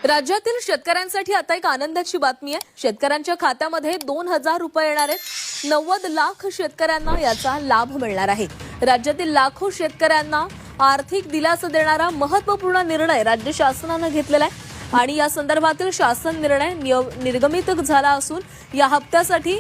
राज्यातील शेतकऱ्यांसाठी आता एक आनंदाची बातमी आहे। शेतकऱ्यांच्या खात्यामध्ये 2000 रुपये येणार आहेत। 90 लाख शेतकऱ्यांना याचा लाभ मिळणार आहे। राज्यातील लाखो शेतकऱ्यांना आर्थिक दिलासा देणारा महत्त्वपूर्ण निर्णय राज्य शासनाने घेतलेला आहे आणि या संदर्भातील शासन निर्णय निर्गमित झाला असून या हप्त्यासाठी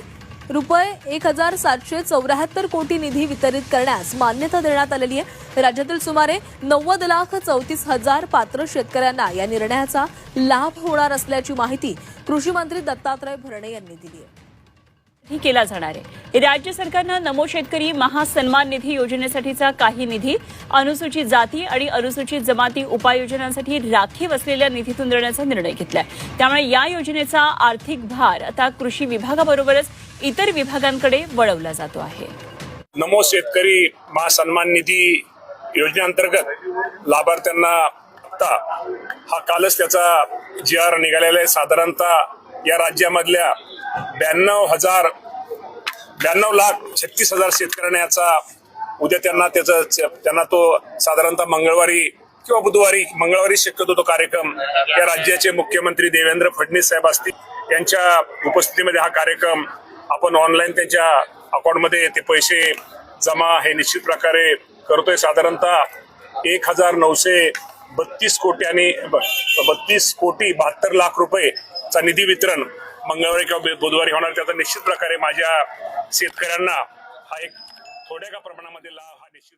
रुपये 1774 कोटी निधी वितरित करण्यास मान्यता देण्यात आलेली आहे। राज्यातील सुमारे 90,34,000 पात्र शेतकऱ्यांना या निर्णयाचा लाभ होणार असल्याची माहिती कृषी मंत्री दत्तात्रय भरणे यांनी दिली आहे। ही केला जाणार आहे। राज्य सरकारनं नमो शेतकरी महासन्मान निधी योजनेसाठीचा काही निधी अनुसूचित जाती आणि अनुसूचित जमाती उपाययोजनांसाठी राखीव असलेल्या निधीतून देण्याचा निर्णय घेतलाय। त्यामुळे या योजनेचा आर्थिक भार आता कृषी विभागाबरोबरच इतर विभागांकडे वळवला जातो आहे। नमो शेतकरी महासन्मान निधी योजनेअंतर्गत लाभार्थ्यांना हा कालच त्याचा GR निघालेला आहे। साधारणतः या राज्यामधल्या 92,36,000 शेतकऱ्यांना याचा उद्या त्यांना तो साधारणतः मंगळवारी किंवा बुधवारी शक्यतो तो कार्यक्रम या राज्याचे मुख्यमंत्री देवेंद्र फडणवीस साहेब असतील यांच्या उपस्थितीमध्ये हा कार्यक्रम आपण ऑनलाईन त्यांच्या अकाउंटमध्ये ते पैसे जमा हे निश्चित प्रकारे करतोय। साधारणतः 1,932 कोटी आणि 32,72,00,000 रुपयेचा निधी वितरण मंगळवारी किंवा बुधवारी होणार। त्याचा निश्चित प्रकारे माझ्या शेतकऱ्यांना हा एक थोड्या का प्रमाणामध्ये लाभ हा निश्चित